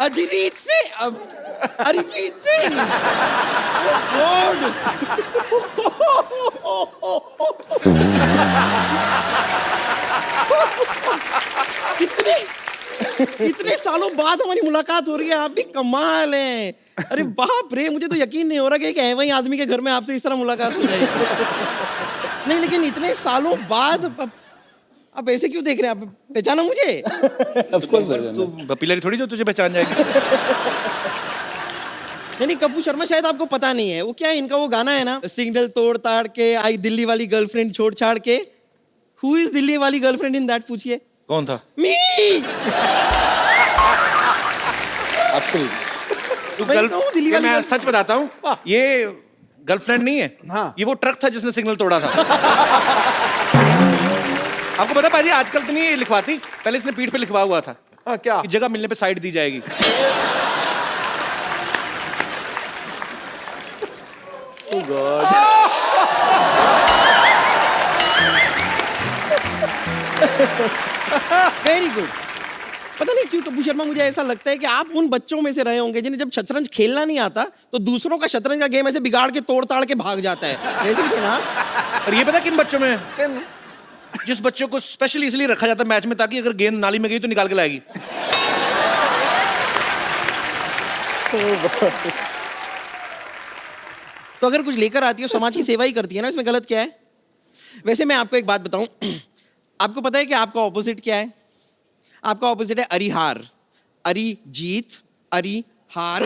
Arijit Singh, Arijit Singh. God. कितने इतने सालों बाद हमारी मुलाकात हो रही है, आप भी कमाल हैं। अरे बाप रे, मुझे तो यकीन नहीं हो रहा कि एक ऐसे ही आदमी के घर में आपसे इस तरह मुलाकात हो जाएगी। नहीं, लेकिन इतने सालों बाद आप ऐसे क्यों देख रहे हैं? आप पहचाना मुझे? ऑफ कोर्स तू पपीलरी थोड़ी जो तुझे पहचान जाएगी। नहीं, कपूर शर्मा शायद आपको पता नहीं है, वो क्या है, इनका वो गाना है ना, सिग्नल तोड़ ताड़ के आई दिल्ली वाली गर्लफ्रेंड छोड़ छाड़ के। हु इज दिल्ली वाली गर्लफ्रेंड इन दैट, पूछिए। कौन था? मी। तू मैं कहूँ दिल्ली वाली मैं सच बताता हूँ, ये गर्लफ्रेंड नहीं है। हाँ। ये वो ट्रक था जिसने सिग्नल तोड़ा था। आपको पता पाजी, आजकल तो नहीं ये लिखवाती, पहले इसने पीठ पे लिखवा हुआ था क्या? कि जगह मिलने पे साइड दी जाएगी। Oh God. Very good. पता नहीं क्यों कपूर शर्मा, मुझे ऐसा लगता है कि आप उन बच्चों में से रहे होंगे जिन्हें जब शतरंज खेलना नहीं आता तो दूसरों का शतरंज का गेम ऐसे बिगाड़ के तोड़ ताड़ के भाग जाता है, वैसे ही थे ना? और ये पता किन बच्चों में है? जिस बच्चों को स्पेशली इसलिए रखा जाता है मैच में ताकि अगर गेंद नाली में गई तो निकाल के लाएगी। तो अगर कुछ लेकर आती है समाज की सेवा ही करती है ना, इसमें गलत क्या है? वैसे मैं आपको एक बात बताऊं, आपको पता है कि आपका ऑपोजिट क्या है? आपका ऑपोजिट है Arihar, Arijit, Arihar.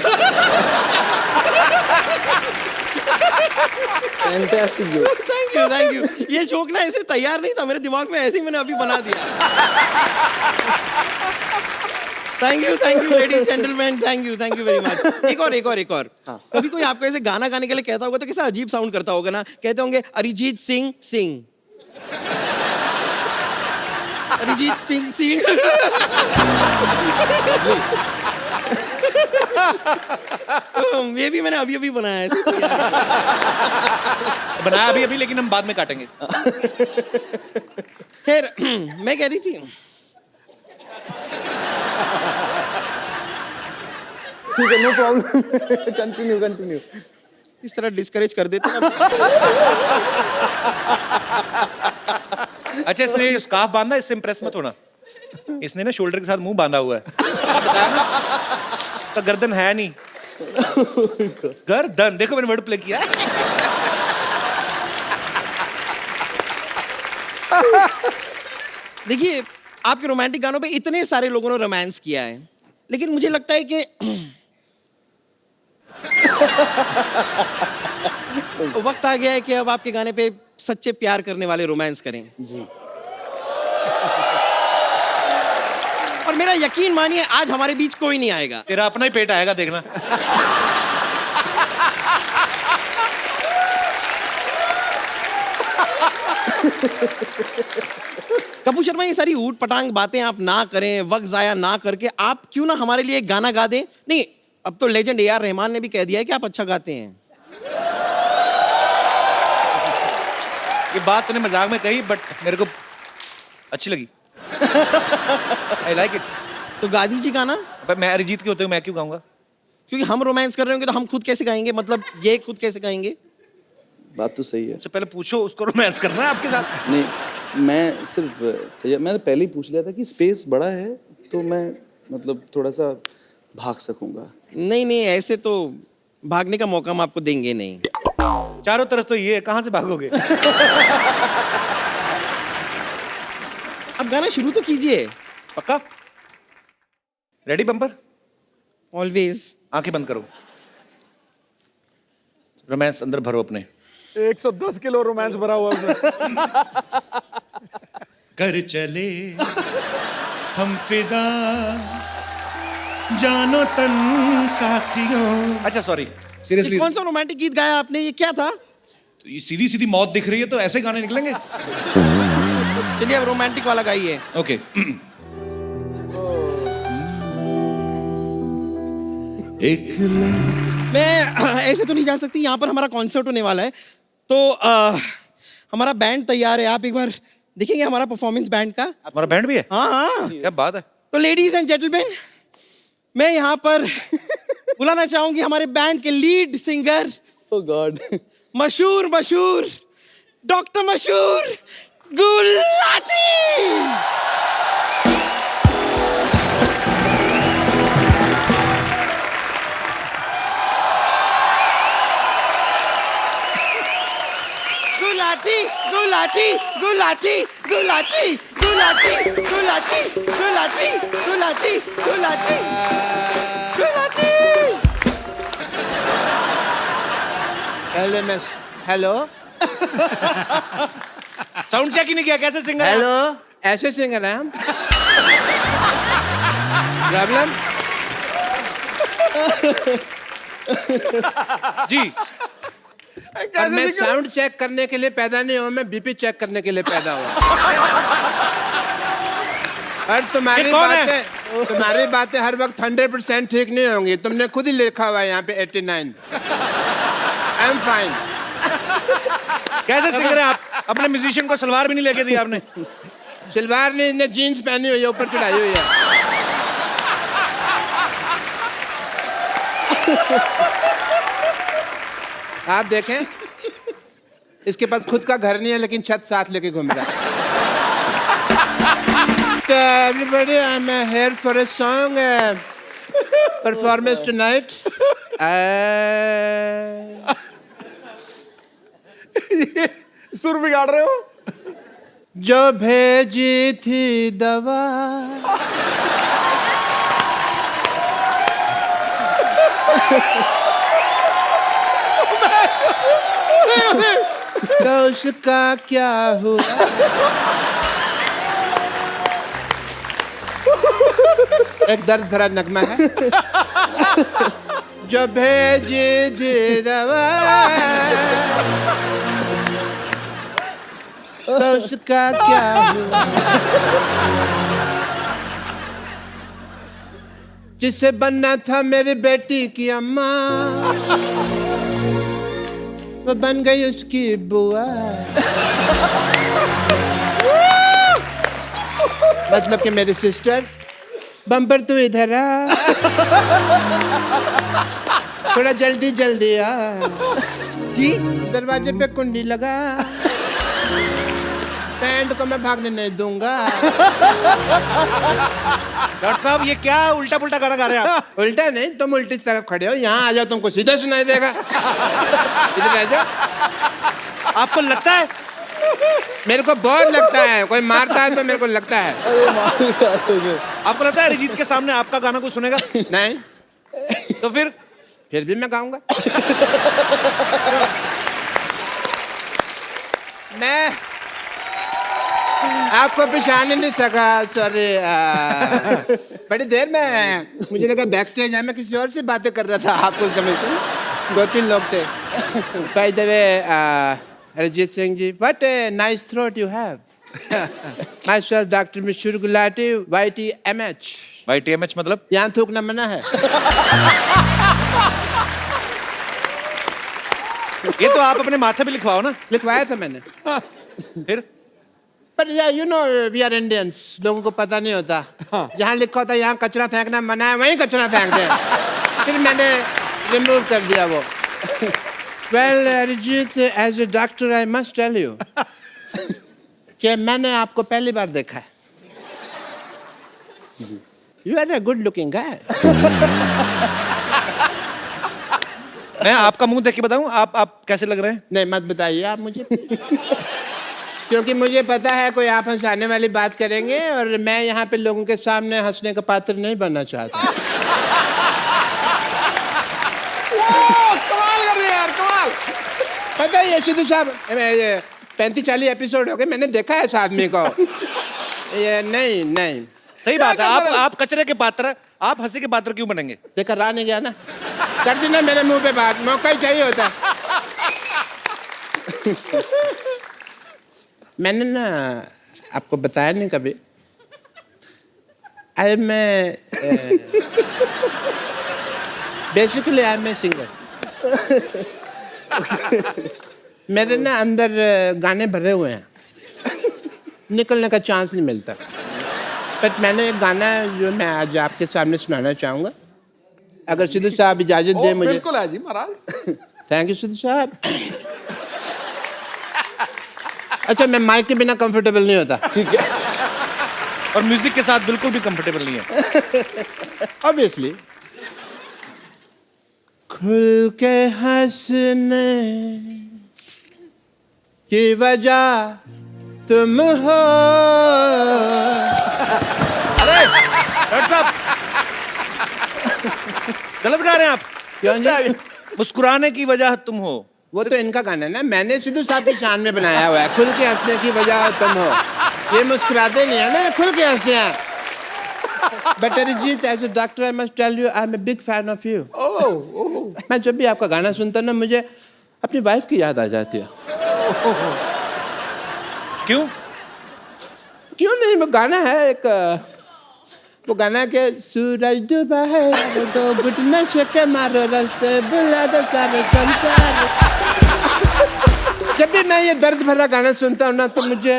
Fantastic joke. Thank you, thank you. ये जोक ना ऐसे तैयार नहीं था मेरे दिमाग में, ऐसे ही मैंने अभी बना दिया। Thank you ladies gentleman, thank you very much. एक और। कभी कोई आपको ऐसे गाना गाने के लिए कहता होगा तो कैसा अजीब साउंड करता होगा ना? कहते होंगे अरिजीत सिंह सिंह, अरिजीत सिंह सिंह। ये भी मैंने अभी बनाया है, बनाया अभी लेकिन हम बाद में काटेंगे। खैर, मैं कह रही थी, ठीक है, नो प्रॉब्लम। कंटिन्यू। इस तरह डिस्करेज कर देते हैं। अच्छा, इसने स्कार्फ बांधा, इससे इंप्रेस मत होना। इसने ना शोल्डर के साथ मुंह बांधा हुआ है। बताया ना? तो गर्दन है नहीं। गर्दन, देखो मैंने वर्ड प्ले किया। देखिए, आपके रोमांटिक गानों पे इतने सारे लोगों ने रोमांस किया है, लेकिन मुझे लगता है कि वक्त आ गया है कि अब आपके गाने पे सच्चे प्यार करने वाले रोमांस करें। जी। और मेरा यकीन मानिए, आज हमारे बीच कोई नहीं आएगा। तेरा अपना ही पेट आएगा, देखना। कपूर शर्मा, ये सारी ऊट पटांग बातें आप ना करें, वक्त जाया ना करके आप क्यों ना हमारे लिए एक गाना गा दें। नहीं, अब तो लेजेंड ए आर रहमान ने भी कह दिया है कि आप अच्छा गाते हैं। ये बात तूने मजाक में कही, बट मेरे को अच्छी लगी। I like it. तो गा दीजिए गाना। मैं अरिजीत के होते हुए मैं क्यों गाऊंगा? क्योंकि हम रोमांस कर रहे होंगे तो हम खुद कैसे गाएंगे? मतलब ये खुद कैसे गाएंगे? बात तो सही है। सबसे पहले पूछो उसको रोमांस करना है आपके साथ। नहीं, मैं सिर्फ मैंने पहले ही पूछ लिया था कि स्पेस बड़ा है तो मैं मतलब थोड़ा सा भाग सकूंगा। नहीं, ऐसे तो भागने का मौका हम आपको देंगे नहीं। चारों तरफ तो ये है, कहां से भागोगे? अब गाना शुरू तो कीजिए। पक्का? Ready bumper? ऑलवेज। आंखें बंद करो, रोमांस अंदर भरो अपने। 110 किलो रोमांस भरा हुआ उसमें। कर चले हम फिदा जानो तन साथियों। अच्छा सॉरी, सीरियसली, कौन सा रोमांटिक गीत गाया आपने? ये क्या था? तो ये सीधी सीधी मौत दिख रही है तो ऐसे गाने निकलेंगे। चलिए अब रोमांटिक वाला गाइए। ओके। एक मैं ऐसे तो नहीं जा सकती, यहाँ पर हमारा कॉन्सर्ट होने वाला है, तो हमारा बैंड तैयार है। आप एक बार देखेंगे हमारा परफॉर्मेंस बैंड का? हमारा बैंड भी है? हाँ। क्या बात है। तो लेडीज एंड जेंटलमैन, मैं यहाँ पर बुलाना चाहूंगी हमारे बैंड के लीड सिंगर, ओ गॉड, मशहूर डॉक्टर मशहूर गुलाटी। गुलाटी गुलाटी गुलाटी गुलाटी गुलाटी गुलाटी गुलाटी गुलाटी गुलाटी गुलाटी। पहले मैं हेलो साउंड चेक ही नहीं किया, कैसे सिंगर है आप? हेलो ऐसे सिंगर हैं हम। प्रॉब्लम जी और मैं साउंड चेक करने के लिए पैदा नहीं हुआ, मैं बीपी चेक करने के लिए पैदा हुआ। और ये कौन है? तुम्हारी बातें हर वक्त 100% ठीक नहीं होंगी। तुमने खुद ही लिखा हुआ है यहाँ पे 89। I am fine. कैसे सिंगर है आप? अपने म्यूजिशियन को सलवार भी नहीं लेके दी आपने। सलवार ने इसने जीन्स पहनी हुई है, ऊपर चढ़ाई हुई है। आप देखें, इसके पास खुद का घर नहीं है लेकिन छत साथ लेके घूम रहा है। Everybody, I'm here for a song performance tonight. सुर बिगाड़ रहे हो। जो भेजी थी दवा तो उसका क्या हुआ? एक दर्द भरा नगमा है। जो भेजी थी दवा तो उसका क्या हुआ? जिससे बनना था मेरी बेटी की अम्मा, वो बन गई उसकी बुआ। मतलब कि मेरी सिस्टर, बम्पर तू इधर आ, थोड़ा जल्दी जल्दी आ जी। दरवाजे पे कुंडी लगा, पैंट को मैं भागने नहीं दूंगा। डॉक्टर साहब ये क्या उल्टा पुल्टा गाना गा रहे हैं आप? उल्टा नहीं, तुम उल्टी तरफ खड़े हो। यहाँ आ जाओ, तुमको सीधा सुनाई देगा। इधर आ जाओ। आपको लगता है? मेरे को बहुत लगता है, कोई मारता है तो मेरे को लगता है। आपको लगता है अरिजीत के सामने आपका गाना कोई सुनेगा? नहीं, तो फिर भी मैं गाऊंगा। मैं आपको पहचान ही नहीं सका, सॉरी। बड़ी देर में मुझे लगा बैक स्टेज है, मैं किसी और से बातें कर रहा था। आपको समझते 2-3 लोग थे। By the way, Arijit Singh ji, what a nice throat you have. Myself doctor Mashoor Gulati, YTMH। YTMH मतलब? यहाँ थूकना मना है। ये तो आप अपने माथे पे लिखवाओ ना। लिखवाया था मैंने। फिर पर you know we are Indians, लोगों को पता नहीं होता। जहाँ लिखा होता है यहाँ कचरा फेंकना मना है, वहीं कचरा फेंक दे। फिर मैंने रिमूव कर दिया वो। Well Arijit, as a doctor I must tell you कि मैंने आपको पहली बार देखा है। You are a good looking guy. मैं आपका मुंह देख के बताऊं आप कैसे लग रहे हैं? नहीं, मत बताइए आप मुझे। क्योंकि मुझे पता है कोई आप हंसाने वाली बात करेंगे और मैं यहाँ पे लोगों के सामने हंसने का पात्र नहीं बनना चाहता। कमाल कर रहे यार, कमाल। पता है ये सिद्धू साहब, 35-40 एपिसोड हो गए, मैंने देखा है इस आदमी को। ये नहीं सही बात है। आप कचरे के पात्र, आप हंसी के पात्र क्यों बनेंगे? देखा रहा नहीं गया ना, कर दी ना मेरे मुंह पे बात। मौका ही चाहिए होता। मैंने ना आपको बताया नहीं कभी, basically I am a singer. मेरे ना अंदर गाने भरे हुए हैं, निकलने का चांस नहीं मिलता। बट मैंने एक गाना जो मैं आज आपके सामने सुनाना चाहूँगा, अगर सिद्धू साहब इजाजत दे मुझे। बिल्कुल है जी महाराज। थैंक यू सिद्धू साहब। अच्छा, मैं माइक के बिना कंफर्टेबल नहीं होता। ठीक है। और म्यूजिक के साथ बिल्कुल भी कंफर्टेबल नहीं है। ऑब्वियसली। खुल के हंसने की वजह तुम हो। अरे डॉक्टर साहब, गलत गा रहे हैं आप। क्यों जी? मुस्कुराने की वजह तुम हो। वो तो इनका गाना है ना, मैंने सिद्धू साहब की शान में बनाया हुआ है। खुल के हंसने की वजह तुम हो। ये मुस्कुराते नहीं है ना, खुल के हंसते हैं। But Arijit, as a doctor, I must tell you, I'm a big fan of you. मैं जब भी आपका गाना सुनता हूँ ना, मुझे अपनी वाइफ की याद आ जाती है। क्यों? क्यों नहीं, वो गाना है एक, वो गाना के सूरज डूबा है तो घुटने से मारो रास्ते बुला दो सारे संसार। जब भी मैं ये दर्द भरा गाना सुनता हूँ ना, तो मुझे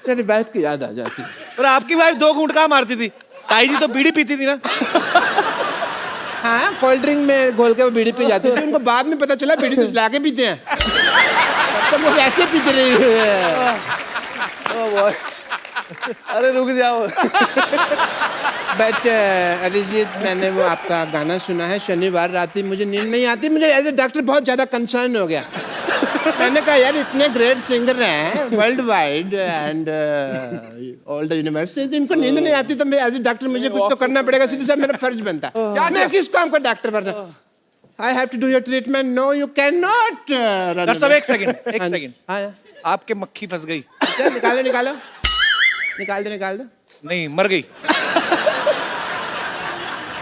मेरी वाइफ की याद आ जाती है। और आपकी वाइफ 2 घूंट कहाँ मारती थी? ताई जी तो बीड़ी पीती थी ना। हाँ, कोल्ड ड्रिंक में घोल के वो बीड़ी पी जाती थी। उनको बाद में पता चला बीड़ी तो ला के पीते हैं, तो वो वैसे पीते रही है। अरे रुक जाओ। बट अरिजीत, मैंने वो आपका गाना सुना है। शनिवार रात ही मुझे नींद नहीं आती। मुझे एज ए डॉक्टर बहुत ज़्यादा कंसर्न हो गया। मैंने कहा यार, इतने ग्रेट सिंगर हैं world wide and all the university, इनको नींद नहीं आती, तो मैं एज ए डॉक्टर मुझे कुछ तो करना पड़ेगा। सिद्धू साहब, मेरा फर्ज बनता है। मैं किस काम का डॉक्टर बनता? I have to do your treatment. No, you can not. Doctor साहब एक सेकंड। हाँ, आपके मक्खी फंस गई। निकालो निकालो, निकाल दो। नहीं, मर गई।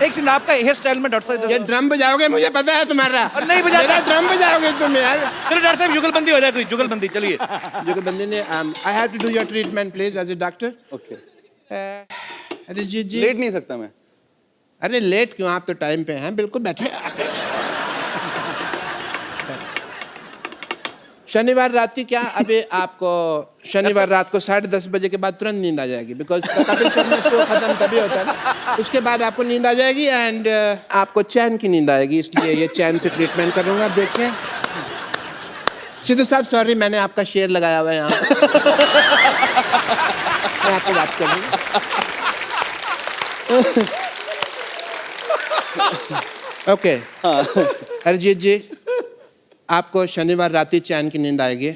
एक सेकंड, आपका हेयर स्टाइल में डॉक्टर साहब ये ड्रम बजाओगे, मुझे पता है तुम्हारा। और नहीं बजाता। मेरा ड्रम बजाओगे तुम यार। चलो डॉक्टर साहब, जुगलबंदी हो जाए कोई, जुगलबंदी चलिए। जुगलबंदी ने I have to do your treatment please as a doctor. Okay. अरे जी लेट नहीं सकता मैं। अरे लेट क्यों, आप तो टाइम पे हैं। बिल्कुल बैठे। शनिवार रात की क्या, अभी आपको शनिवार रात को 10:30 बजे के बाद तुरंत नींद आ जाएगी, बिकॉज कपिल शर्मा शो खत्म तभी होता है ना। उसके बाद आपको नींद आ जाएगी एंड आपको चैन की नींद आएगी, इसलिए ये चैन से ट्रीटमेंट करूंगा। देखें सिद्धू साहब, सॉरी, मैंने आपका शेयर लगाया हुआ है यहाँ। मैं आपको बात करूँगा। ओके, अरिजीत जी, आपको शनिवार रात ही चैन की नींद आएगी।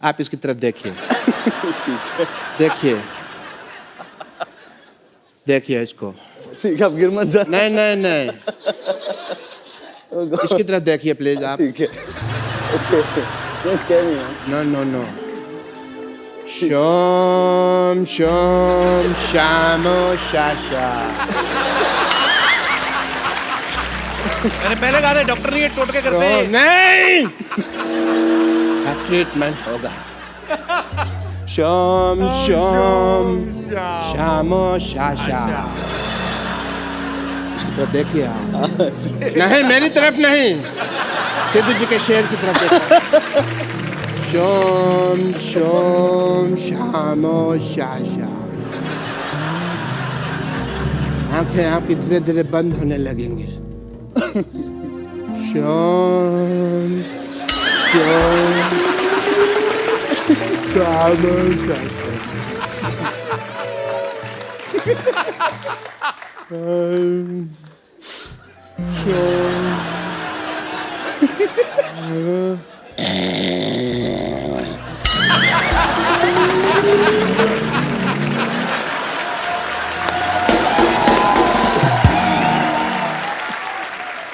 आप इसकी तरफ देखिए। ठीक है। देखिए इसको। ठीक है, अब गिर मत जा। नहीं, इसकी तरफ देखिए प्लीज आप। ठीक है। Okay. Don't scare me man. No. शोम शोम शामो शाशा। मैंने पहले कहा था डॉक्टर नहीं है, टोटके करते हैं। नहीं, ट्रीटमेंट होगा। शोम शोम शामो शाशा। इसकी तरफ देखिए आप। नहीं, मेरी तरफ नहीं, सिद्धू जी के शेर की तरफ देखिए। शोम शोम शामो शाशा। आंखें आपकी धीरे धीरे बंद होने लगेंगी। शोम शोम शामो शाशा।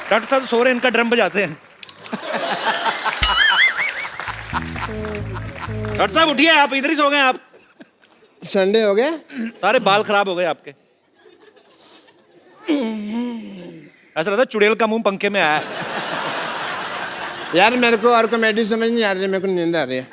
डॉक्टर साहब सो रहे हैं, इनका ड्रम बजाते हैं। डॉक्टर साहब उठिए, आप इधर ही सो गए। आप संडे हो गया। सारे बाल खराब हो गए आपके। ऐसा लगता है चुड़ैल का मुंह पंखे में आया है। यार, मेरे को और कॉमेडी समझ नहीं आ रही है, मेरे को नींद आ रही है।